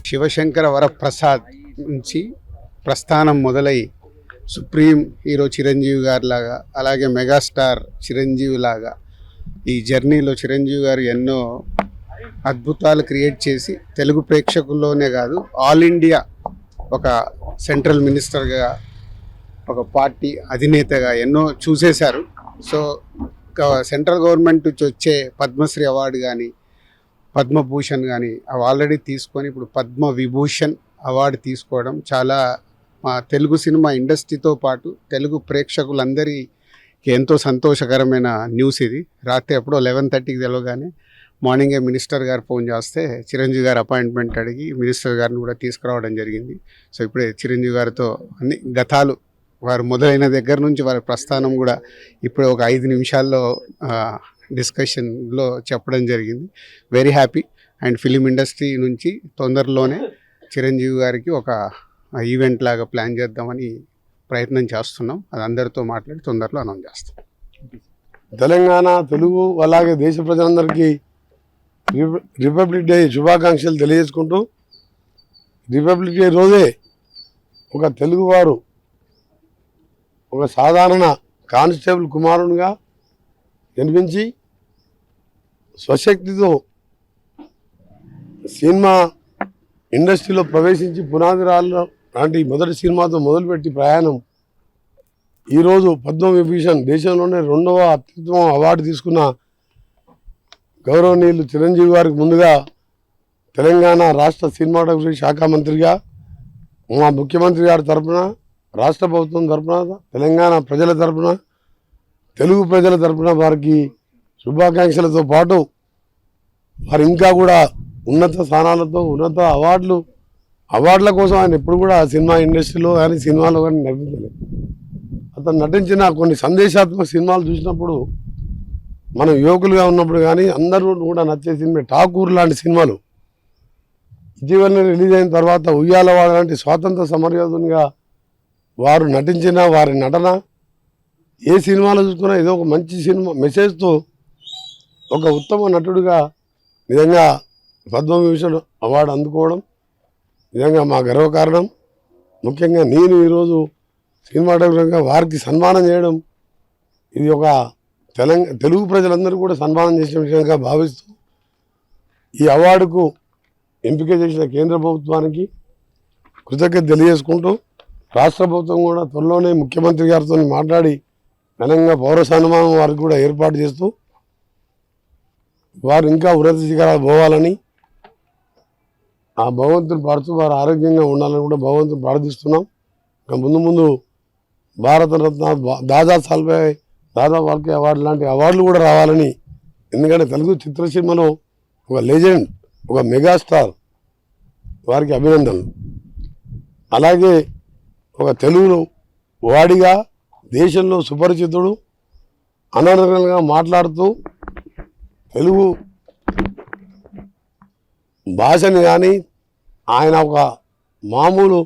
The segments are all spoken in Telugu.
శివశంకర వరప్రసాద్ నుంచి ప్రస్థానం మొదలై సుప్రీం హీరో చిరంజీవి గారి లాగా, అలాగే మెగాస్టార్ చిరంజీవి లాగా ఈ జర్నీలో చిరంజీవి గారు ఎన్నో అద్భుతాలు క్రియేట్ చేసి తెలుగు ప్రేక్షకుల్లోనే కాదు ఆల్ ఇండియా ఒక సెంట్రల్ మినిస్టర్గా, ఒక పార్టీ అధినేతగా ఎన్నో చూసేశారు. సో సెంట్రల్ గవర్నమెంట్ నుంచి వచ్చే పద్మశ్రీ అవార్డు కానీ, పద్మభూషణ్ కానీ అవి ఆల్రెడీ తీసుకొని ఇప్పుడు పద్మ విభూషణ్ అవార్డు తీసుకోవడం చాలా మా తెలుగు సినిమా ఇండస్ట్రీతో పాటు తెలుగు ప్రేక్షకులందరికీ ఎంతో సంతోషకరమైన న్యూస్ ఇది. రాత్రి ఎప్పుడో 11:30కి తెలవగానే మార్నింగే మినిస్టర్ గారు ఫోన్ చేస్తే చిరంజీవి గారు అపాయింట్మెంట్ అడిగి మినిస్టర్ గారిని కూడా తీసుకురావడం జరిగింది. సో ఇప్పుడే చిరంజీవి గారితో అన్ని గతాలు వారు మొదలైన దగ్గర నుంచి వారి ప్రస్థానం కూడా ఇప్పుడు ఒక 5 నిమిషాల్లో డిస్కషన్లో చెప్పడం జరిగింది. Very happy. And film industry నుంచి తొందరలోనే చిరంజీవి గారికి ఒక ఈవెంట్ లాగా ప్లాన్ చేద్దామని ప్రయత్నం చేస్తున్నాం. అది అందరితో మాట్లాడి తొందరలో అనౌన్స్ చేస్తాం. తెలంగాణ తెలుగు అలాగే దేశ ప్రజలందరికీ రిపబ్లిక్ డే శుభాకాంక్షలు తెలియజేసుకుంటూ, రిపబ్లిక్ డే రోజే ఒక తెలుగువారు ఒక సాధారణ కానిస్టేబుల్ కుమారునిగా జన్మించి స్వశక్తితో సినిమా ఇండస్ట్రీలో ప్రవేశించి పునాది రాళ్ళ లాంటి మొదటి సినిమాతో మొదలుపెట్టి ప్రయాణం ఈరోజు పద్మవిభూషణ్ దేశంలోనే 2వ అత్యుత్తమ అవార్డు తీసుకున్న గౌరవనీయులు చిరంజీవి గారికి ముందుగా తెలంగాణ రాష్ట్ర సినిమాటోగ్రఫీ శాఖ మంత్రిగా మా ముఖ్యమంత్రి గారి తరఫున, రాష్ట్ర ప్రభుత్వం తరఫున, తెలంగాణ ప్రజల తరఫున, తెలుగు ప్రజల తరఫున వారికి శుభాకాంక్షలతో పాటు వారు ఇంకా కూడా ఉన్నత స్థానాలతో ఉన్నత అవార్డుల కోసం ఆయన ఎప్పుడు కూడా సినిమా ఇండస్ట్రీలో కానీ సినిమాలో కానీ నటించలేదు. అతను నటించిన కొన్ని సందేశాత్మక సినిమాలు చూసినప్పుడు మనం యువకులుగా ఉన్నప్పుడు కానీ అందరూ కూడా నచ్చే సినిమా ఠాకూర్ లాంటి సినిమాలు, ఇటీవలనే రిలీజ్ అయిన తర్వాత ఉయ్యాలవాడ లాంటి స్వాతంత్ర సమరయోధునిగా వారు నటించిన వారి నటన ఏ సినిమాలో చూసుకున్నా ఏదో ఒక మంచి సినిమా మెసేజ్తో ఒక ఉత్తమ నటుడిగా నిజంగా పద్మవిభూషణ్ అవార్డు అందుకోవడం నిజంగా మా గర్వకారణం. ముఖ్యంగా నేను ఈరోజు సినిమాటోగ్రఫీగా వారికి సన్మానం చేయడం ఇది ఒక తెలుగు ప్రజలందరూ కూడా సన్మానం చేసిన విషయంగా భావిస్తూ ఈ అవార్డుకు ఎంపిక చేసిన కేంద్ర ప్రభుత్వానికి కృతజ్ఞత తెలియజేసుకుంటూ, రాష్ట్ర ప్రభుత్వం కూడా త్వరలోనే ముఖ్యమంత్రి గారితో మాట్లాడి ఘనంగా పౌర సన్మానం వారికి కూడా ఏర్పాటు చేస్తూ వారు ఇంకా ఉన్నత శిఖరాలు పోవాలని, ఆ భగవంతుని పాడుతూ వారు ఆరోగ్యంగా ఉండాలని కూడా భగవంతుని ప్రార్థిస్తున్నాం. ఇంకా ముందు భారతరత్న, దాదా ఫాల్కే అవార్డు లాంటి అవార్డులు కూడా రావాలని, ఎందుకంటే తెలుగు చిత్రసీమలో ఒక లెజెండ్, ఒక మెగాస్టార్, వారికి అభినందనలు. అలాగే ఒక తెలుగు వాడిగా దేశంలో సుపరిచితుడు, అనర్గళంగా మాట్లాడుతూ తెలుగు భాషని కానీ ఆయన ఒక మామూలు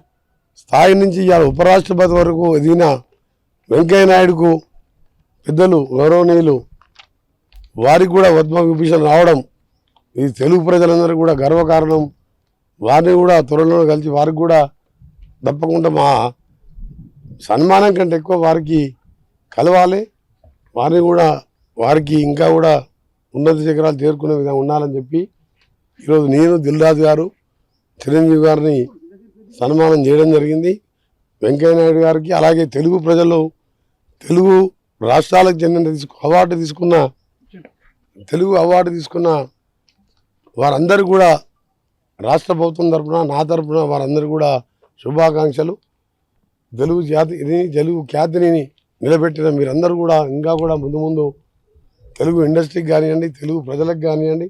స్థాయి నుంచి ఇవాళ ఉపరాష్ట్రపతి వరకు ఎదిగిన వెంకయ్యనాయుడుకు పెద్దలు గౌరవనీయులు వారికి కూడా పద్మవిభూషణ్ రావడం ఇది తెలుగు ప్రజలందరూ కూడా గర్వకారణం. వారిని కూడా త్వరలో కలిసి వారికి కూడా తప్పకుండా మా సన్మానం కంటే ఎక్కువ వారికి కలవాలి, వారిని కూడా వారికి ఇంకా కూడా ఉన్నత శిఖరాలు చేరుకునే విధంగా ఉండాలని చెప్పి ఈరోజు నేను, దిల్ రాజు గారు, చిరంజీవి గారిని సన్మానం చేయడం జరిగింది. వెంకయ్యనాయుడు గారికి అలాగే తెలుగు ప్రజలు, తెలుగు రాష్ట్రాలకు చెందిన తెలుగు అవార్డు తీసుకున్న వారందరూ కూడా రాష్ట్ర ప్రభుత్వం తరఫున, నా తరఫున వారందరూ కూడా శుభాకాంక్షలు. తెలుగు ఖ్యాతిని నిలబెట్టిన మీరందరూ కూడా ఇంకా కూడా ముందు తెలుగు ఇండస్ట్రీకి కానివ్వండి, తెలుగు ప్రజలకు కానివ్వండి,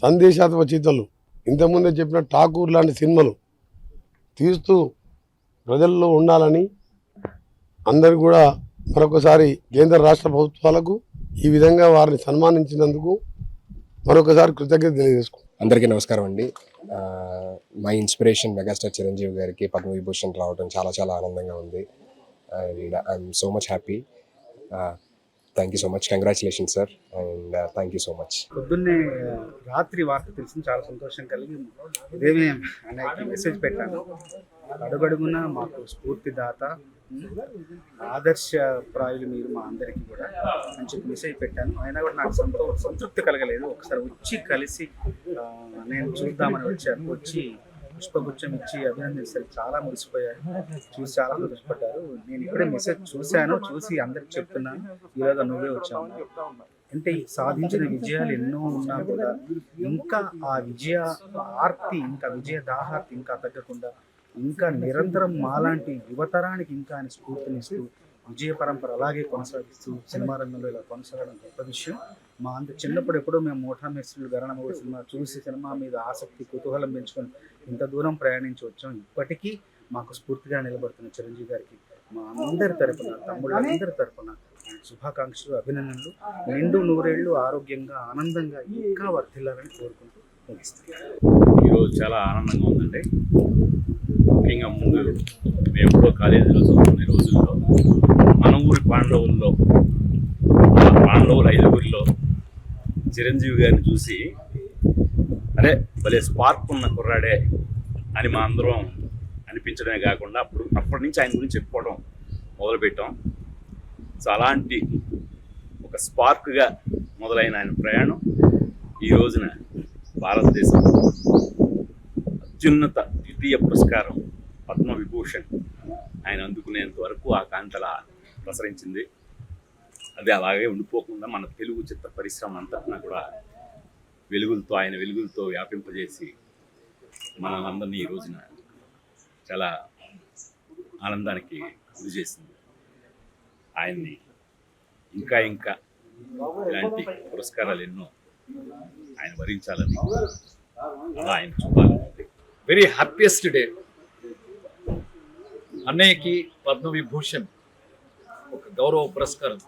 సందేశాత్మక చిత్రాలు ఇంతకుముందే చెప్పిన ఠాకూర్ లాంటి సినిమాలు తీస్తూ ప్రజల్లో ఉండాలని అందరూ కూడా మరొకసారి కేంద్ర రాష్ట్ర ప్రభుత్వాలకు ఈ విధంగా వారిని సన్మానించినందుకు మరొకసారి కృతజ్ఞత తెలియజేసుకుంటాం. అందరికీ నమస్కారం అండి. మా ఇన్స్పిరేషన్ మెగాస్టార్ చిరంజీవి గారికి పద్మవిభూషణ్ రావడం చాలా చాలా ఆనందంగా ఉంది. And I'm so much happy. Thank you so much, congratulation sir, and thank you so much. పొద్దున్నే రాత్రి వార్త తెలిసింది, చాలా సంతోషం కలిగి ఉదయమే అన్నయ్యకి మెసేజ్ పెట్టాను. అడుగడుగున మాకు స్ఫూర్తిదాత, ఆదర్శప్రాయులు మీరు మా అందరికీ కూడా అని చెప్పి మెసేజ్ పెట్టాను. అయినా కూడా నాకు సంతృప్తి కలగలేదు. ఒకసారి వచ్చి కలిసి నేను చూద్దామని వచ్చి పుష్పగుచ్చం ఇచ్చి అభినందించారు. చాలా మురిసిపోయారు, చూసి చాలా సంతోషపడ్డారు. నేను ఇప్పుడే మెసేజ్ చూసి అందరికి చెప్తున్నాను, ఈరోజు నువ్వే వచ్చావు అంటే. సాధించిన విజయాలు ఎన్నో ఉన్నా కూడా ఇంకా ఆ విజయ ఆర్తి, ఇంకా విజయ దాహార్తి ఇంకా తగ్గకుండా ఇంకా నిరంతరం మాలాంటి యువతరానికి ఇంకా ఆయన స్ఫూర్తినిస్తూ విజయ పరంపర అలాగే కొనసాగిస్తూ సినిమా రంగంలో ఇలా కొనసాగడం గొప్ప విషయం. మా చిన్నప్పుడు ఎప్పుడో మేము మోఠా మేస్త్రులు గరణమౌళి సినిమా చూసి సినిమా మీద ఆసక్తి కుతూహలం పెంచుకొని ఇంత దూరం ప్రయాణించి వచ్చాం. ఇప్పటికీ మాకు స్ఫూర్తిగా నిలబడుతున్న చిరంజీవి గారికి మా అందరి తరపున, తమ్ముళ్ళందరి తరపున శుభాకాంక్షలు, అభినందనలు. నిండు నూరేళ్లు ఆరోగ్యంగా ఆనందంగా ఇంకా వర్ధిల్లాలని కోరుకుంటూ ముగిస్తాను. ఈరోజు చాలా ఆనందంగా ఉందండి. ముఖ్యంగా ముందు మేము ఎప్పుడో కాలేజీలో చదువుకునే రోజుల్లో మన ఊరి పాండవుల్లో, ఆ పాండవుల 5గురిలో చిరంజీవి గారిని చూసి అరే భలే స్పార్క్ ఉన్న కుర్రాడే అని మా అందరం అనిపించడమే కాకుండా అప్పటి నుంచి ఆయన గురించి చెప్పుకోవడం మొదలుపెట్టాం. సో అలాంటి ఒక స్పార్క్గా మొదలైన ఆయన ప్రయాణం ఈ రోజున భారతదేశం అత్యున్నత ద్వితీయ పురస్కారం పద్మవిభూషణ్ ఆయన అందుకునేంత వరకు ఆ కాంతల ప్రసరించింది. అది అలాగే ఉండిపోకుండా మన తెలుగు చిత్ర పరిశ్రమ అంతా కూడా ఆయన వెలుగులతో వ్యాపింపజేసి మనందరినీ ఈ రోజున చాలా ఆనందానికి గురి చేసింది. ఆయన్ని ఇంకా ఇలాంటి పురస్కారాలు ఎన్నో ఆయన వరించాలని, అలా ఆయన చూడాలని. Very happiest day. అన్నయ్యకి పద్మవిభూషణ్ ఒక గౌరవ పురస్కారం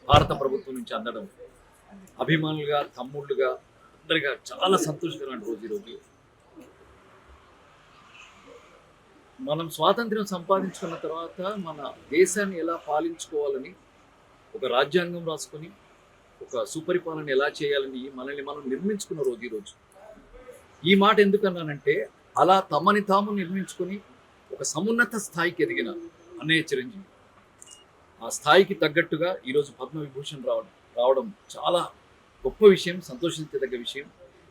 భారత ప్రభుత్వం నుంచి అందడం అభిమానులుగా, తమ్ముళ్ళుగా, అందరిగా చాలా సంతోషకరమైన రోజు ఈరోజు. మనం స్వాతంత్ర్యం సంపాదించుకున్న తర్వాత మన దేశాన్ని ఎలా పాలించుకోవాలని ఒక రాజ్యాంగం రాసుకొని ఒక సుపరిపాలన ఎలా చేయాలని మనల్ని మనం నిర్మించుకున్న రోజు ఈరోజు. ఈ మాట ఎందుకన్నానంటే అలా తమని తాము నిర్మించుకొని ఒక సమున్నత స్థాయికి ఎదిగిన అన్నయ్య చిరంజీవి ఆ స్థాయికి తగ్గట్టుగా ఈరోజు పద్మవిభూషణ్ రావడం చాలా గొప్ప విషయం, సంతోషించదగ్గ విషయం.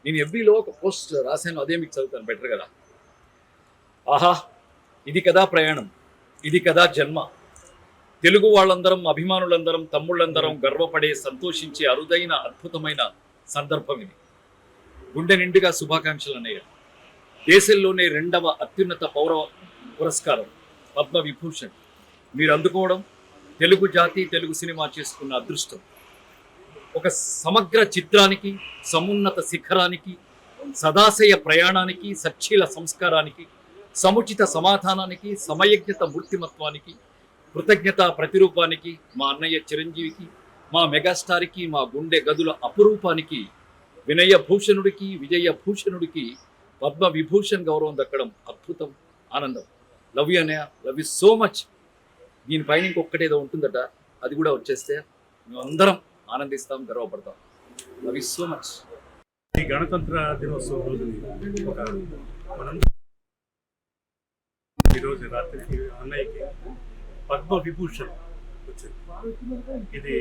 నేను ఎఫ్బీలో ఒక పోస్ట్ రాశాను, అదే మీకు చదువుతాను, బెటర్ కదా. ఆహా, ఇది కదా ప్రయాణం, ఇది కదా జన్మ. తెలుగు వాళ్ళందరం, అభిమానులందరం, తమ్ముళ్ళందరం గర్వపడే, సంతోషించే అరుదైన అద్భుతమైన సందర్భం ఇది. గుండె నిండుగా శుభాకాంక్షలు అన్నయ్య. దేశంలోనే 2వ అత్యున్నత పౌర పురస్కారం పద్మవిభూషణ్ మీరు అందుకోవడం తెలుగు జాతి, తెలుగు సినిమా చేసుకున్న అదృష్టం. ఒక సమగ్ర చిత్రానికి, సమున్నత శిఖరానికి, సదాశయ ప్రయాణానికి, సచ్చీల సంస్కారానికి, సముచిత సమాధానానికి, సమయజ్ఞత మూర్తిమత్వానికి, కృతజ్ఞత ప్రతిరూపానికి, మా అన్నయ్య చిరంజీవికి, మా మెగాస్టార్కి, మా గుండె గదుల అపురూపానికి, వినయభూషణుడికి, విజయభూషణుడికి పద్మవిభూషణ్ గౌరవం దక్కడం అద్భుతం, ఆనందం. లవ్ యూ అన్నయ్య, లవ్ యూ సో మచ్. దీనిపైన ఇంకొకటి ఏదో ఉంటుందట, అది కూడా వచ్చేస్తే మేమందరం ఆనందిస్తాం, గర్వపడతాం. Love you so much. ఈ గణతంత్ర దినోత్సవం రోజుని మనం ఈరోజు రాత్రికి అన్నయ్యకి పద్మవిభూషణ్ వచ్చింది. ఇది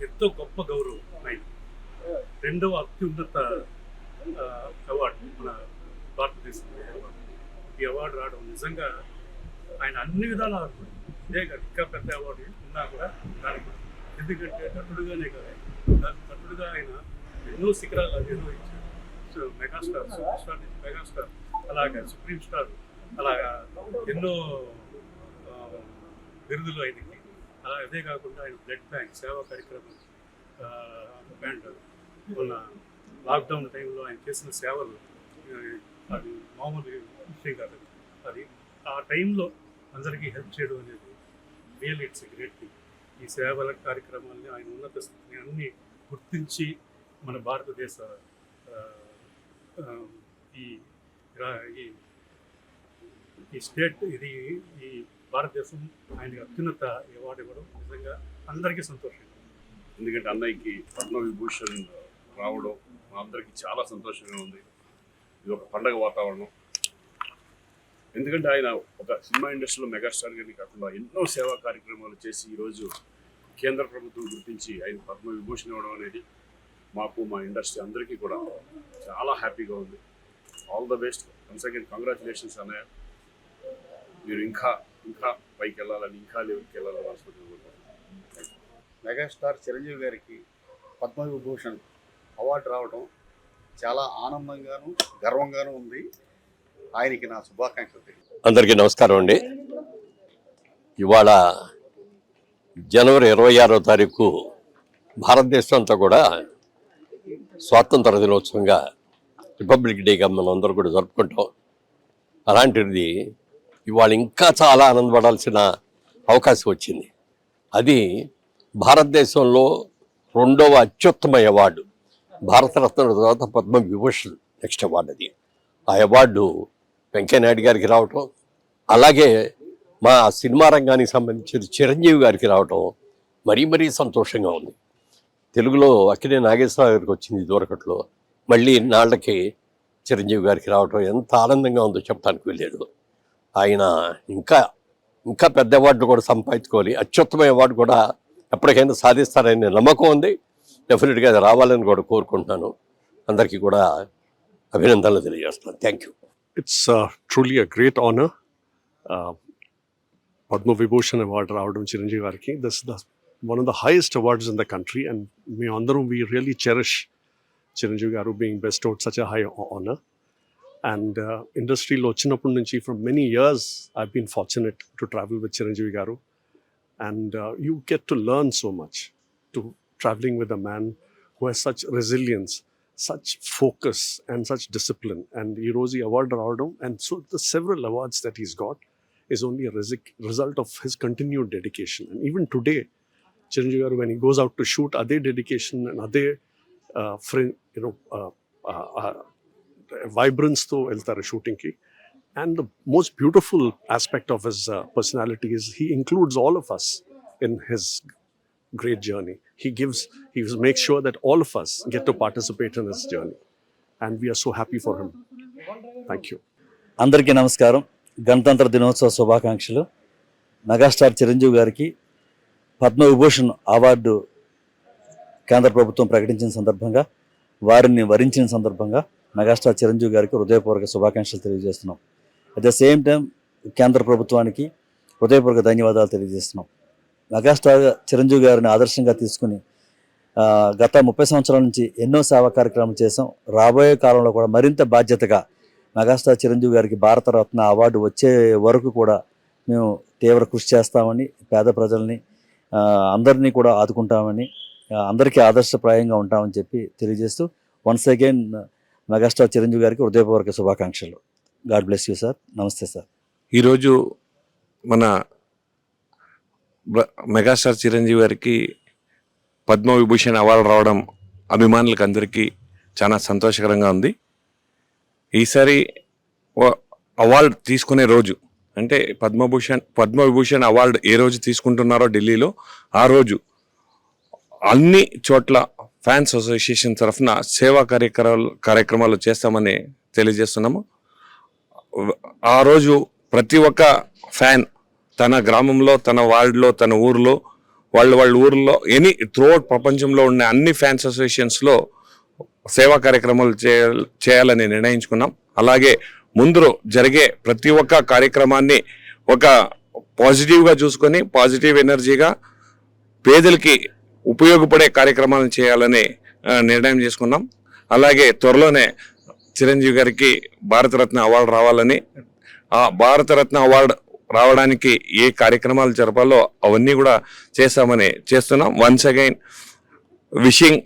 ఎంతో గొప్ప గౌరవం. ఆయన 2వ అత్యున్నత అవార్డు మన భారతదేశంలో. ఈ అవార్డు రావడం నిజంగా ఆయన అన్ని విధాలు ఆడుతుంది. ఇదే కాదు, ఇంకా పెద్ద అవార్డు ఉన్నా కూడా దానికి, ఎందుకంటే నటుడుగానే కదా, నటుడుగా ఆయన ఎన్నో శిఖరాలు అధిరోహించారు. సో మెగాస్టార్, సూపర్ స్టార్ నుంచి మెగాస్టార్, అలాగా సుప్రీం స్టార్, అలాగా ఎన్నో బిరుదులు ఆయనకి. అలా అదే కాకుండా ఆయన బ్లడ్ బ్యాంక్ సేవా కార్యక్రమం బ్యాండ్ మొన్న లాక్డౌన్ టైంలో ఆయన చేసిన సేవలు అది మామూలు విషయం కాదు. అది ఆ టైంలో అందరికీ హెల్ప్ చేయడం అనేది real it's a great thing. ఈ సేవల కార్యక్రమాలని, ఆయన ఉన్నత స్థితిని అన్నీ గుర్తించి మన భారతదేశ ఈ స్టేట్, ఇది ఈ భారతదేశం ఆయనకి అత్యున్నత అవార్డు ఇవ్వడం నిజంగా అందరికీ సంతోషం. ఎందుకంటే అన్నయ్యకి పద్మవిభూషణ్ రావడం మా అందరికీ చాలా సంతోషంగా ఉంది. ఇది ఒక పండగ వాతావరణం. ఎందుకంటే ఆయన ఒక సినిమా ఇండస్ట్రీలో మెగాస్టార్ గారిని కాకుండా ఎన్నో సేవా కార్యక్రమాలు చేసి ఈరోజు కేంద్ర ప్రభుత్వం గుర్తించి ఆయన పద్మవిభూషణ్ ఇవ్వడం అనేది మాకు మా ఇండస్ట్రీ అందరికీ కూడా చాలా హ్యాపీగా ఉంది. All the best. Once again congratulations అన్నయ్య. మీరు ఇంకా ఇంకా పైకి వెళ్ళాలని, ఇంకా లెవెల్కి వెళ్ళాలని మనస్ఫూర్తిగా. మెగాస్టార్ చిరంజీవి గారికి పద్మవిభూషణ్ అవార్డు రావడం చాలా ఆనందంగాను గర్వంగాను ఉంది. ఆయనకి నా శుభాకాంక్షలు. అందరికీ నమస్కారం అండి. ఇవాళ జనవరి 26వ తారీఖు భారతదేశం అంతా కూడా స్వాతంత్ర దినోత్సవంగా, రిపబ్లిక్ డేగా మనం అందరూ కూడా జరుపుకుంటాం. అలాంటిది ఇవాళ ఇంకా చాలా ఆనందపడాల్సిన అవకాశం వచ్చింది. అది భారతదేశంలో 2వ అత్యుత్తమ అవార్డు, భారతరత్న తర్వాత పద్మవిభూషణ్ నెక్స్ట్ అవార్డు. అది ఆ అవార్డు వెంకయ్యనాయుడు గారికి రావటం, అలాగే మా సినిమా రంగానికి సంబంధించిన చిరంజీవి గారికి రావటం మరీ సంతోషంగా ఉంది. తెలుగులో అక్కినే నాగేశ్వరరావు గారికి వచ్చింది దూరకట్లో, మళ్ళీ ఇన్నాళ్ళకి చిరంజీవి గారికి రావటం ఎంత ఆనందంగా ఉందో చెప్పడానికి వెళ్ళలేదు. ఆయన ఇంకా పెద్ద అవార్డు కూడా సంపాదించుకోవాలి, అత్యుత్తమ అవార్డు కూడా ఎప్పటికైనా సాధిస్తారనే నమ్మకం ఉంది. డెఫినెట్గా అది రావాలని కూడా కోరుకుంటున్నాను. అందరికీ కూడా అభినందనలు తెలియజేస్తున్నాను. Thank you. It's truly a great honor. Padma Vibhushan Award రావడం చిరంజీవి గారికి. This is one of the highest awards in the country, and we really cherish Chiranjeevi గారు being bestowed such a high honor. And industry lo vachinappudu nunchi from many years I've been fortunate to travel with Chiranjeevi గారు, and you get to learn so much to traveling with a man who has such resilience, such focus and such discipline. And ee roju award raavadam, and so the several awards that he's got is only a result of his continued dedication. And even today Chiranjeevi garu, when he goes out to shoot, ade dedication and ade vibrance tho veltaru shooting ki. And the most beautiful aspect of his personality is he includes all of us in his great journey. He makes sure that all of us get to participate in his journey, and we are so happy for him. Thank you. అందరికీ నమస్కారం. గణతంత్ర దినోత్సవ శుభాకాంక్షలు. మెగాస్టార్ చిరంజీవి గారికి పద్మవిభూషణ్ అవార్డు కేంద్ర ప్రభుత్వం ప్రకటించిన సందర్భంగా, వారిని వరించిన సందర్భంగా మెగాస్టార్ చిరంజీవి గారికి హృదయపూర్వక శుభాకాంక్షలు తెలియజేస్తున్నాం. అట్ ద సేమ్ టైం కేంద్ర ప్రభుత్వానికి హృదయపూర్వక ధన్యవాదాలు తెలియజేస్తున్నాం. మెగాస్టార్ చిరంజీవి గారిని ఆదర్శంగా తీసుకుని గత 30 సంవత్సరాల నుంచి ఎన్నో సేవా కార్యక్రమాలు చేసాం. రాబోయే కాలంలో కూడా మరింత బాధ్యతగా మెగాస్టార్ చిరంజీవి గారికి భారతరత్న అవార్డు వచ్చే వరకు కూడా మేము తీవ్ర కృషి చేస్తామని, పేద ప్రజల్ని అందరినీ కూడా ఆదుకుంటామని, అందరికీ ఆదర్శప్రాయంగా ఉంటామని చెప్పి తెలియజేస్తూ, వన్స్ అగైన్ మెగాస్టార్ చిరంజీవి గారికి హృదయపూర్వక శుభాకాంక్షలు. God bless you sir. నమస్తే సార్. ఈరోజు మన మెగాస్టార్ చిరంజీవి గారికి పద్మవిభూషణ్ అవార్డు రావడం అభిమానులకు అందరికీ చాలా సంతోషకరంగా ఉంది. ఈసారి అవార్డు తీసుకునే రోజు అంటే పద్మవిభూషణ్ అవార్డు ఏ రోజు తీసుకుంటున్నారో ఢిల్లీలో, ఆ రోజు అన్ని చోట్ల ఫ్యాన్స్ అసోసియేషన్ తరఫున సేవా కార్యక్రమాలు చేస్తామని తెలియజేస్తున్నాము. ఆ రోజు ప్రతి ఒక్క ఫ్యాన్ తన గ్రామంలో, తన వార్డులో, తన ఊరిలో, వాళ్ళ ఊర్లో, త్రూఅవుట్ ప్రపంచంలో ఉన్న అన్ని ఫ్యాన్స్ అసోసియేషన్స్లో సేవా కార్యక్రమాలు చేయాలని నిర్ణయించుకున్నాం. అలాగే ముందు జరిగే ప్రతి ఒక్క కార్యక్రమాన్ని ఒక పాజిటివ్గా చూసుకొని, పాజిటివ్ ఎనర్జీగా పేదలకి ఉపయోగపడే కార్యక్రమాలను చేయాలని నిర్ణయం చేసుకున్నాం. అలాగే త్వరలోనే చిరంజీవి గారికి భారతరత్న అవార్డు రావాలని, ఆ భారతరత్న అవార్డు రావడానికి ఏ కార్యక్రమాలు జరపాలో అవన్నీ కూడా చేస్తున్నాం. వన్స్ అగైన్ విషింగ్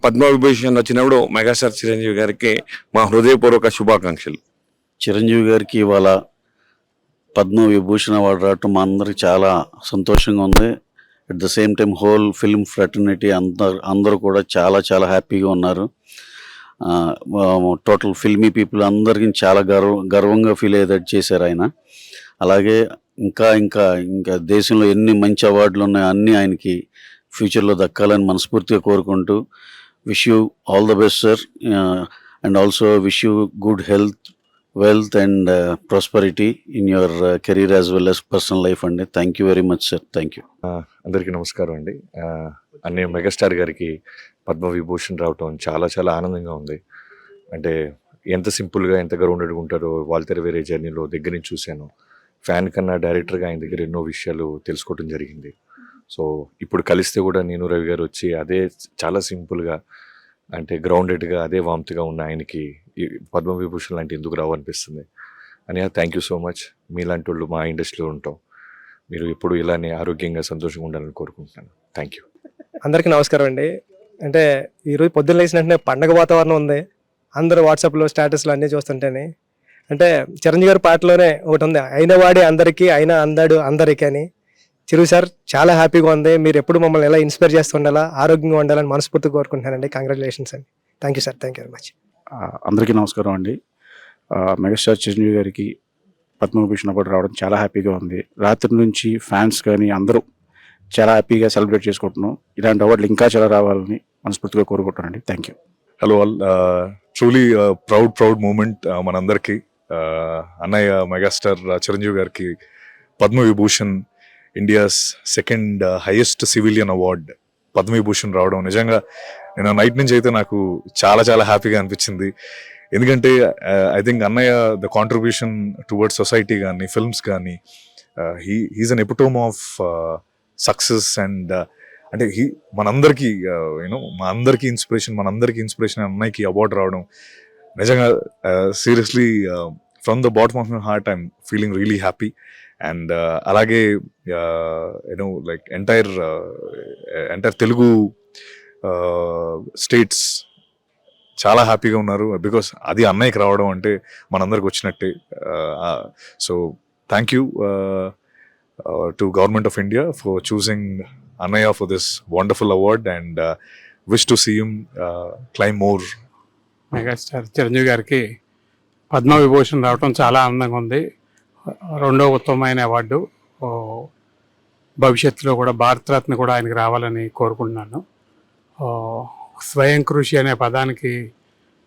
పద్మవిభూషణ్ వచ్చినప్పుడు మెగాస్టార్ చిరంజీవి గారికి మా హృదయపూర్వక శుభాకాంక్షలు. చిరంజీవి గారికి ఇవాళ పద్మవిభూషణ్ అవార్డు రావటం మా అందరికి చాలా సంతోషంగా ఉంది. At the same time whole film fraternity అందరూ కూడా చాలా హ్యాపీగా ఉన్నారు. టోటల్ ఫిల్మీ పీపుల్ అందరికీ చాలా గర్వంగా ఫీల్ అయ్యేటట్టు చేశారు ఆయన. అలాగే ఇంకా ఇంకా ఇంకా దేశంలో ఎన్ని మంచి అవార్డులు ఉన్నాయో అన్నీ ఆయనకి ఫ్యూచర్లో దక్కాలని మనస్ఫూర్తిగా కోరుకుంటూ wish you all the best sir, and also wish you good health, wealth and prosperity in your career as well as personal life అండి. Thank you very much sir. Thank you. అందరికీ నమస్కారం అండి. అన్నయ్య మెగాస్టార్ గారికి పద్మవిభూషణ్ రావటం చాలా చాలా ఆనందంగా ఉంది. అంటే ఎంత సింపుల్గా ఎంత గ్రౌండెడ్గా ఉంటారో వాల్తెర వేరే జర్నీలో దగ్గర నుంచి చూశాను. ఫ్యాన్ కన్నా డైరెక్టర్గా ఆయన దగ్గర ఎన్నో విషయాలు తెలుసుకోవడం జరిగింది. సో ఇప్పుడు కలిస్తే కూడా నేను రవి గారు వచ్చి అదే చాలా సింపుల్గా అంటే గ్రౌండెడ్గా అదే వామ్త్గా ఉన్న ఆయనకి ఈ పద్మవిభూషణ్ లాంటి ఎందుకు రావనిపిస్తుంది. అని థ్యాంక్ యూ సో మచ్. మీలాంటి వాళ్ళు మా ఇండస్ట్రీలో ఉంటాం. మీరు ఎప్పుడు ఇలానే ఆరోగ్యంగా సంతోషంగా ఉండాలని కోరుకుంటున్నాను. Thank you. అందరికీ నమస్కారం అండి. అంటే ఈరోజు పొద్దున్న లేచిన వెంటనే పండగ వాతావరణం ఉంది. అందరూ వాట్సాప్లో స్టేటస్లు అన్నీ చూస్తుంటేనే అంటే చిరంజీవి గారి పాటలోనే ఒకటి ఉంది, అయిన వాడి అందరికీ అయినా అందాడు అందరికీ అని. చిరు సార్ చాలా హ్యాపీగా ఉంది. మీరు ఎప్పుడు మమ్మల్ని ఎలా ఇన్స్పైర్ చేస్తుండాలా, ఆరోగ్యంగా ఉండాలని మనస్ఫూర్తిగా కోరుకుంటున్నానండి. కంగ్రాచులేషన్స్ అండి. Thank you sir. Thank you very much. అందరికీ నమస్కారం అండి. మెగాస్టార్ చిరంజీవి గారికి పద్మవిభూషణ్ అవార్డు రావడం చాలా హ్యాపీగా ఉంది. రాత్రి నుంచి ఫ్యాన్స్ కానీ అందరూ చాలా హ్యాపీగా సెలబ్రేట్ చేసుకుంటున్నాం. ఇలాంటి అవార్డులు ఇంకా చాలా రావాలని మనస్ఫూర్తిగా కోరుకుంటున్నానండి. Thank you. Hello all, truly proud moment మనందరికీ. అన్నయ్య మెగాస్టార్ చిరంజీవి గారికి Padma Vibhushan, India's second highest civilian award Padma Vibhushan రావడం నిజంగా నేను నైట్ నుంచి అయితే నాకు చాలా చాలా హ్యాపీగా అనిపించింది. ఎందుకంటే ఐ థింక్ అన్నయ్య ద కాంట్రిబ్యూషన్ టువర్డ్స్ సొసైటీ కానీ ఫిల్మ్స్ కానీ he's an epitome of success and అంటే మనందరికీ మా అందరికీ ఇన్స్పిరేషన్ అన్నయ్యకి అవార్డు రావడం నిజంగా seriously from the bottom of my heart I'm feeling really happy. And అలాగే లైక్ ఎంటైర్ తెలుగు స్టేట్స్ చాలా హ్యాపీగా ఉన్నారు. బికాస్ అది అన్నయ్యకి రావడం అంటే మనందరికి వచ్చినట్టే. So thank you to government of India for choosing Anaya for this wonderful award and wish to see him climb more. Megastar Chiranjeevi గారికి పద్మవిభూషణ్ రావడం చాలా ఆనందంగా ఉంది. రెండో ఉత్తమమైన అవార్డు. భవిష్యత్తులో కూడా భారతరత్న కూడా ఆయనకి రావాలని కోరుకుంటున్నాను. స్వయం కృషి అనే పదానికి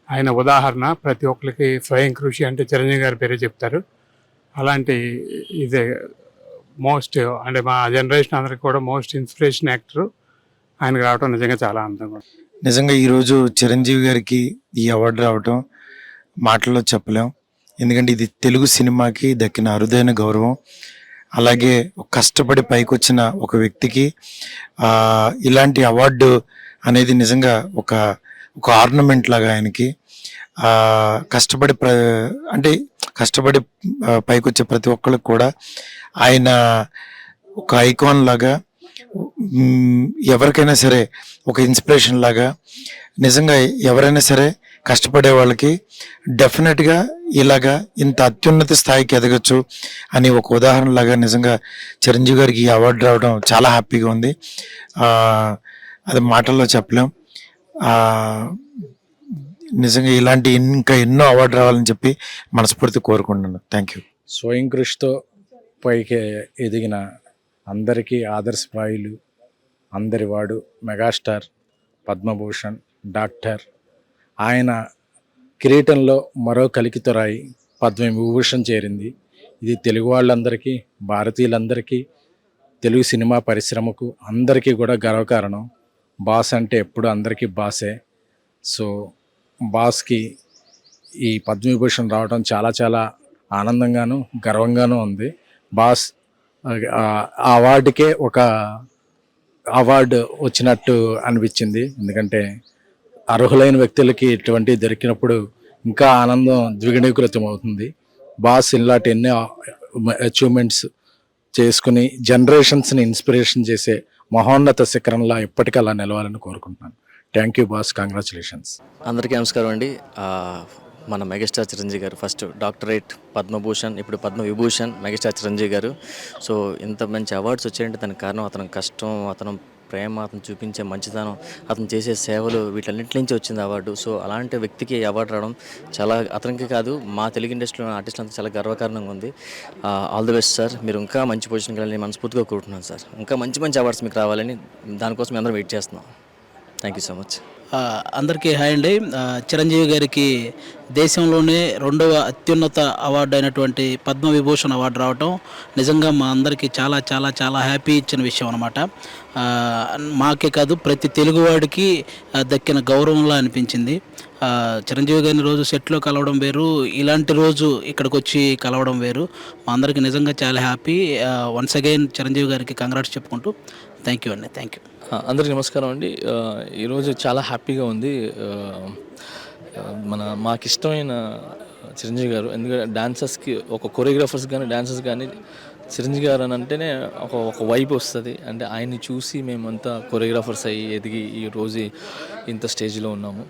ఆయన ఉదాహరణ. ప్రతి ఒక్కరికి స్వయం కృషి అంటే చిరంజీవి గారి పేరే చెప్తారు. అలాంటి ఇదే మోస్ట్ అంటే మా జనరేషన్ అందరికి కూడా మోస్ట్ ఇన్స్పిరేషన్ యాక్టర్. ఆయనకు రావడం నిజంగా చాలా ఆనందంగా ఉంది. నిజంగా ఈరోజు చిరంజీవి గారికి ఈ అవార్డు రావటం మాటల్లో చెప్పలేం. ఎందుకంటే ఇది తెలుగు సినిమాకి దక్కిన అరుదైన గౌరవం. అలాగే కష్టపడి పైకి వచ్చిన ఒక వ్యక్తికి ఇలాంటి అవార్డు అనేది నిజంగా ఒక ఆర్నమెంట్ లాగా ఆయనకి. కష్టపడి పైకి వచ్చే ప్రతి ఒక్కరికి కూడా ఆయన ఒక ఐకాన్ లాగా, ఎవరికైనా సరే ఒక ఇన్స్పిరేషన్ లాగా. నిజంగా ఎవరైనా సరే కష్టపడే వాళ్ళకి డెఫినెట్గా ఇలాగా ఇంత అత్యున్నత స్థాయికి ఎదగచ్చు అని ఒక ఉదాహరణ లాగా నిజంగా చిరంజీవి గారికి ఈ అవార్డు రావడం చాలా హ్యాపీగా ఉంది. అది మాటల్లో చెప్పలేం. నిజంగా ఇలాంటి ఇంకా ఎన్నో అవార్డు రావాలని చెప్పి మనస్ఫూర్తి కోరుకుంటున్నాను. Thank you. స్వయం కృషితో పైకి ఎదిగిన అందరికీ ఆదర్శప్రాయులు అందరివాడు మెగాస్టార్ పద్మభూషణ్ డాక్టర్. ఆయన కిరీటంలో మరో కలికితొరాయి పద్మవిభూషణ్ చేరింది. ఇది తెలుగు వాళ్ళందరికీ, భారతీయులందరికీ, తెలుగు సినిమా పరిశ్రమకు అందరికీ కూడా గర్వకారణం. బాస్ అంటే ఎప్పుడు అందరికీ బాసే. సో బాస్కి ఈ పద్మవిభూషణ్ రావడం చాలా చాలా ఆనందంగాను గర్వంగాను ఉంది. బాస్ ఆ అవార్డుకే ఒక అవార్డు వచ్చినట్టు అనిపించింది. ఎందుకంటే అర్హులైన వ్యక్తులకి ఇటువంటి దొరికినప్పుడు ఇంకా ఆనందం ద్విగుణీకృతం అవుతుంది. బాస్ ఇలాంటి ఎన్నో అచీవ్మెంట్స్ చేసుకుని జనరేషన్స్ని ఇన్స్పిరేషన్ చేసే మహోన్నత శిఖరంలా ఎప్పటికీ అలా నిలవాలని కోరుకుంటున్నాను. Thank you boss, congratulations. అందరికీ నమస్కారం అండి. మన మెగాస్టార్ చిరంజీవి గారు ఫస్ట్ డాక్టరేట్, పద్మభూషణ్, ఇప్పుడు పద్మవిభూషణ్ మెగాస్టార్ చిరంజీవి గారు. సో ఇంత మంచి అవార్డ్స్ వచ్చాయంటే దానికి కారణం అతని కష్టం, అతను ప్రేమ, అతను చూపించే మంచితనం, అతను చేసే సేవలు వీటన్నిటి నుంచి వచ్చింది అవార్డు. సో అలాంటి వ్యక్తికి ఈ అవార్డు రావడం చాలా అతనికి కాదు, మా తెలుగు ఇండస్ట్రీలో ఆర్టిస్టులు అంతా చాలా గర్వకారణంగా ఉంది. All the best sir. మీరు ఇంకా మంచి పొజిషన్కి వెళ్ళాలని మనస్ఫూర్తిగా కోరుకుంటున్నాను సార్. ఇంకా మంచి మంచి అవార్డ్స్ మీకు రావాలని దానికోసం అందరం వెయిట్ చేస్తున్నాం. Thank you so much. అందరికీ హాయ్ అండి. చిరంజీవి గారికి దేశంలోనే 2వ అత్యున్నత అవార్డు అయినటువంటి పద్మవిభూషణ్ అవార్డు రావటం నిజంగా మా అందరికీ చాలా చాలా చాలా హ్యాపీ ఇచ్చిన విషయం అనమాట. మాకే కాదు ప్రతి తెలుగువాడికి దక్కిన గౌరవంలా అనిపించింది. చిరంజీవి గారిని రోజు సెట్లో కలవడం వేరు, ఇలాంటి రోజు ఇక్కడికి వచ్చి కలవడం వేరు. మా అందరికీ నిజంగా చాలా హ్యాపీ. వన్స్ అగైన్ చిరంజీవి గారికి కంగ్రాట్స్ చెప్పుకుంటూ థ్యాంక్ యూ అండి. Thank you. అందరికీ నమస్కారం అండి. ఈరోజు చాలా హ్యాపీగా ఉంది. మాకు ఇష్టమైన చిరంజీవి గారు, ఎందుకంటే డాన్సర్స్కి ఒక కొరియోగ్రాఫర్స్ కానీ డాన్సర్స్ కానీ చిరంజీవి గారు అని అంటేనే ఒక వైబ్ వస్తుంది. అంటే ఆయన్ని చూసి మేమంతా కొరియోగ్రాఫర్స్ అయ్యి ఎదిగి ఈరోజు ఇంత స్టేజ్లో ఉన్నాము.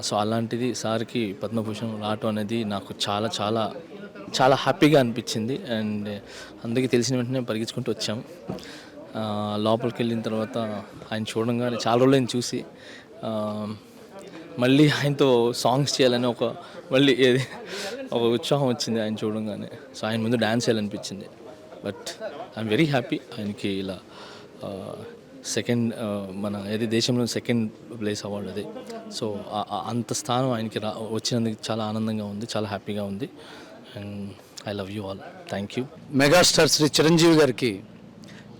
సో అలాంటిది సార్కి పద్మభూషణ్ రావటం అనేది నాకు చాలా చాలా చాలా హ్యాపీగా అనిపించింది. అండ్ అందరికీ తెలిసిన వెంటనే పరిగెత్తుకుంటూ వచ్చాము. లోపలికి వెళ్ళిన తర్వాత ఆయన చూడంగానే చాలా రోజులు ఆయన చూసి మళ్ళీ ఆయనతో సాంగ్స్ చేయాలని ఒక ఉత్సాహం వచ్చింది ఆయన చూడంగానే. సో ఆయన ముందు డ్యాన్స్ చేయాలనిపించింది. బట్ ఐఎమ్ వెరీ హ్యాపీ ఆయనకి ఇలా సెకండ్ మన దేశంలో సెకండ్ ప్లేస్ అవార్డు అది. సో అంత స్థానం ఆయనకి వచ్చినందుకు చాలా ఆనందంగా ఉంది, చాలా హ్యాపీగా ఉంది. And I love you all. Thank you. Megastar Shri Chiranjeevi గారికి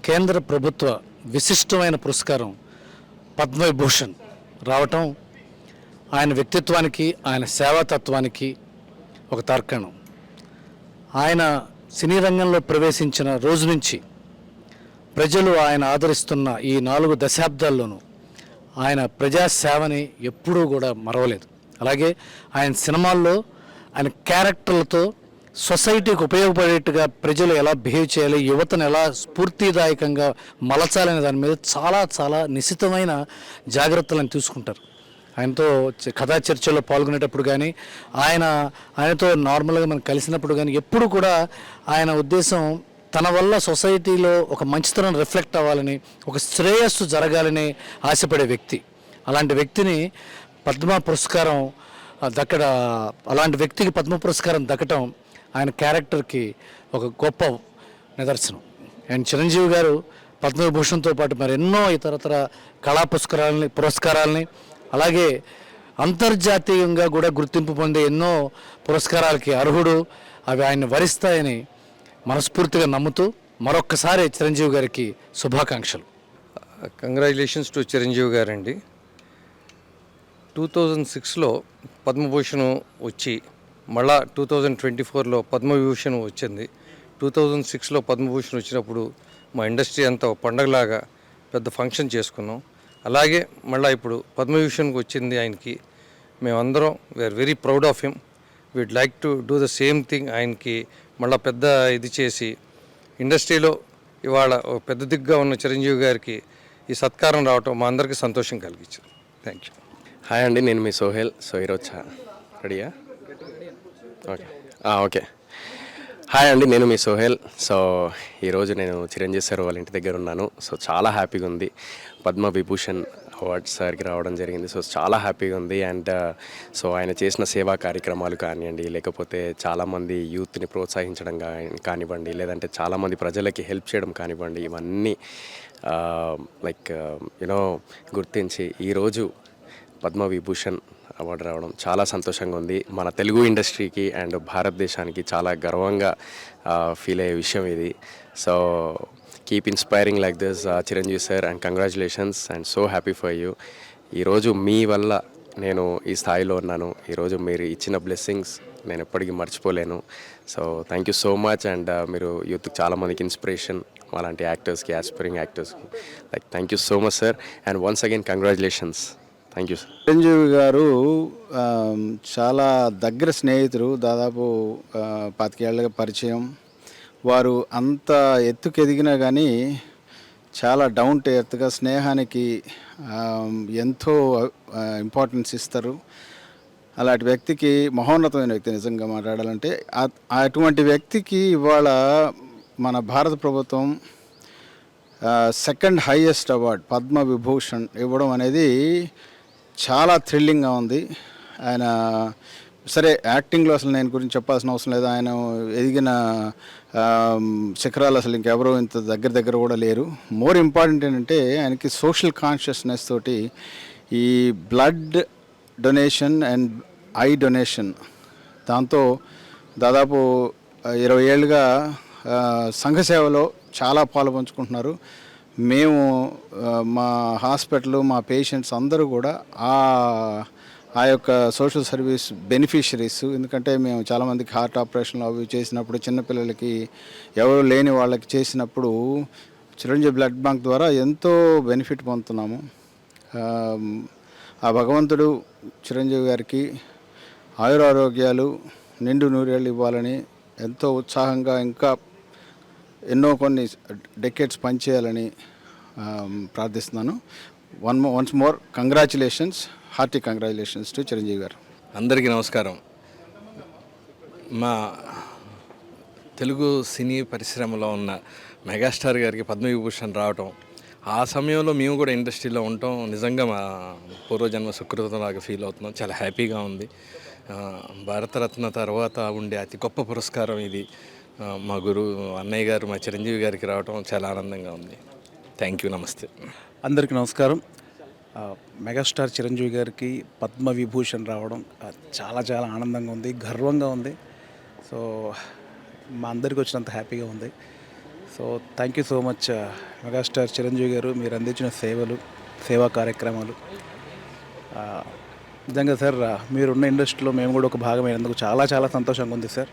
కేంద్ర ప్రభుత్వ విశిష్టమైన పురస్కారం పద్మవిభూషణ్ రావటం ఆయన వ్యక్తిత్వానికి, ఆయన సేవాతత్వానికి ఒక తార్కాణం. ఆయన సినీ రంగంలో ప్రవేశించిన రోజు నుంచి ప్రజలు ఆయన ఆదరిస్తున్న ఈ 4 దశాబ్దాల్లోనూ ఆయన ప్రజాసేవని ఎప్పుడూ కూడా మరవలేదు. అలాగే ఆయన సినిమాల్లో ఆయన క్యారెక్టర్లతో సొసైటీకి ఉపయోగపడేట్టుగా ప్రజలు ఎలా బిహేవ్ చేయాలి, యువతను ఎలా స్ఫూర్తిదాయకంగా మలచాలనే దాని మీద చాలా చాలా నిశితమైన జాగ్రత్తలను తీసుకుంటారు. ఆయనతో కథా చర్చల్లో పాల్గొనేటప్పుడు కానీ ఆయనతో నార్మల్గా మనం కలిసినప్పుడు కానీ ఎప్పుడు కూడా ఆయన ఉద్దేశం తన వల్ల సొసైటీలో ఒక మంచితనం రిఫ్లెక్ట్ అవ్వాలని, ఒక శ్రేయస్సు జరగాలని ఆశపడే వ్యక్తి. అలాంటి వ్యక్తిని పద్మ పురస్కారం అలాంటి వ్యక్తికి పద్మ పురస్కారం దక్కటం ఆయన క్యారెక్టర్కి ఒక గొప్ప నిదర్శనం. అండ్ చిరంజీవి గారు పద్మవిభూషణ్తో పాటు మరి ఎన్నో ఇతరతర కళా పురస్కారాలని అలాగే అంతర్జాతీయంగా కూడా గుర్తింపు పొందే ఎన్నో పురస్కారాలకి అర్హుడు. అవి ఆయన్ని వరిస్తాయని మనస్ఫూర్తిగా నమ్ముతూ మరొక్కసారి చిరంజీవి గారికి శుభాకాంక్షలు. కంగ్రాచులేషన్స్ టు చిరంజీవి గారండి. 2006లో పద్మభూషణ్ వచ్చి మళ్ళా 2024లో పద్మవిభూషణ్ వచ్చింది. 2006లో పద్మభూషణ్ వచ్చినప్పుడు మా ఇండస్ట్రీ అంతా పండగలాగా పెద్ద ఫంక్షన్ చేసుకున్నాం. అలాగే మళ్ళీ ఇప్పుడు పద్మవిభూషణ్కి వచ్చింది ఆయనకి. మేమందరం we are very proud of him. We'd like to do the same thing. ఆయనకి మళ్ళీ పెద్ద ఇది చేసి ఇండస్ట్రీలో ఇవాళ పెద్ద దిగ్గా ఉన్న చిరంజీవి గారికి ఈ సత్కారం రావటం మా అందరికీ సంతోషం కలిగించింది. Thank you. హాయ్ అండి, నేను మీ సోహెల్. సో ఈరోజు రెడీయా? ఓకే. హాయ్ అండి, నేను మీ సోహెల్. సో ఈరోజు నేను చిరంజీవి సార్ వాళ్ళ ఇంటి దగ్గర ఉన్నాను. సో చాలా హ్యాపీగా ఉంది. పద్మవిభూషణ్ అవార్డ్ సార్కి రావడం జరిగింది. సో చాలా హ్యాపీగా ఉంది. అండ్ సో ఆయన చేసిన సేవా కార్యక్రమాలు కానివ్వండి, లేకపోతే చాలామంది యూత్ని ప్రోత్సహించడం కానివ్వండి, లేదంటే చాలామంది ప్రజలకి హెల్ప్ చేయడం కానివ్వండి, ఇవన్నీ గుర్తించి ఈరోజు పద్మవిభూషణ్ అవార్డు రావడం చాలా సంతోషంగా ఉంది. మన తెలుగు ఇండస్ట్రీకి అండ్ భారతదేశానికి చాలా గర్వంగా ఫీల్ అయ్యే విషయం ఇది. So keep inspiring like this Chiranjeevi sir, and congratulations and so happy for you. ఈరోజు మీ వల్ల నేను ఈ స్థాయిలో ఉన్నాను. ఈరోజు మీరు ఇచ్చిన బ్లెస్సింగ్స్ నేను ఎప్పటికీ మర్చిపోలేను. So thank you so much. And మీరు యూత్కి చాలామందికి ఇన్స్పిరేషన్, అలాంటి యాక్టర్స్కి, ఆస్పైరింగ్ యాక్టర్స్కి. Thank you so much sir. And once again congratulations. Thank you sir. Chiranjeevi గారు చాలా దగ్గర స్నేహితులు, దాదాపు 25 ఏళ్ళగా పరిచయం. వారు అంత ఎత్తుకు ఎదిగినా కానీ చాలా డౌన్ టు ఎర్త్గా స్నేహానికి ఎంతో ఇంపార్టెన్స్ ఇస్తారు. అలాంటి వ్యక్తికి మహోన్నతమైన వ్యక్తి నిజంగా మాట్లాడాలంటే. అటువంటి వ్యక్తికి ఇవాళ మన భారత ప్రభుత్వం second highest award Padma Vibhushan ఇవ్వడం అనేది చాలా థ్రిల్లింగ్గా ఉంది. ఆయన సరే యాక్టింగ్లో అసలు నేను గురించి చెప్పాల్సిన అవసరం లేదు. ఆయన ఎదిగిన శిఖరాలు అసలు ఇంకెవరో ఇంత దగ్గర కూడా లేరు. మోర్ ఇంపార్టెంట్ ఏంటంటే ఆయనకి సోషల్ కాన్షియస్నెస్ తోటి ఈ blood donation and eye donation దాంతో దాదాపు 20 ఏళ్ళుగా సంఘ సేవలో చాలా పాలు పంచుకుంటున్నారు. మేము మా హాస్పిటల్ మా పేషెంట్స్ అందరూ కూడా ఆ యొక్క సోషల్ సర్వీస్ బెనిఫిషరీస్. ఎందుకంటే మేము చాలామందికి హార్ట్ ఆపరేషన్లు అవి చేసినప్పుడు, చిన్నపిల్లలకి ఎవరు లేని వాళ్ళకి చేసినప్పుడు చిరంజీవి బ్లడ్ బ్యాంక్ ద్వారా ఎంతో బెనిఫిట్ పొందుతున్నాము. ఆ భగవంతుడు చిరంజీవి గారికి ఆయురారోగ్యాలు నిండు నూరేళ్ళు ఇవ్వాలని, ఎంతో ఉత్సాహంగా ఇంకా కొన్ని డెకేడ్స్ పనిచేయాలని ప్రార్థిస్తున్నాను. Once more congratulations, hearty congratulations to Chiranjeevi గారు. అందరికీ నమస్కారం. మా తెలుగు సినీ పరిశ్రమలో ఉన్న మెగాస్టార్ గారికి పద్మవిభూషణ్ రావటం, ఆ సమయంలో మేము కూడా ఇండస్ట్రీలో ఉండటం నిజంగా మా పూర్వజన్మ సుకృతంలాగా ఫీల్ అవుతున్నాం. చాలా హ్యాపీగా ఉంది. భారతరత్న తర్వాత ఉండే అతి గొప్ప పురస్కారం ఇది. మా గురువు అన్నయ్య గారు మా చిరంజీవి గారికి రావటం చాలా ఆనందంగా ఉంది. Thank you. నమస్తే. అందరికీ నమస్కారం. మెగాస్టార్ చిరంజీవి గారికి పద్మ విభూషణ్ రావడం చాలా చాలా ఆనందంగా ఉంది, గర్వంగా ఉంది. సో మా అందరికి వచ్చినంత హ్యాపీగా ఉంది. So thank you so much megastar Chiranjeevi గారు, మీరు అందించిన సేవా కార్యక్రమాలు. నిజంగా సార్, మీరున్న ఇండస్ట్రీలో మేము కూడా ఒక భాగమైనందుకు చాలా చాలా సంతోషంగా ఉంది sir.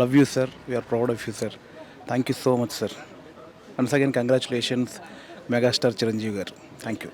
Love you sir, we're proud of you sir. Thank you so much sir. Once again congratulations megastar Chiranjeevi గారు. Thank you.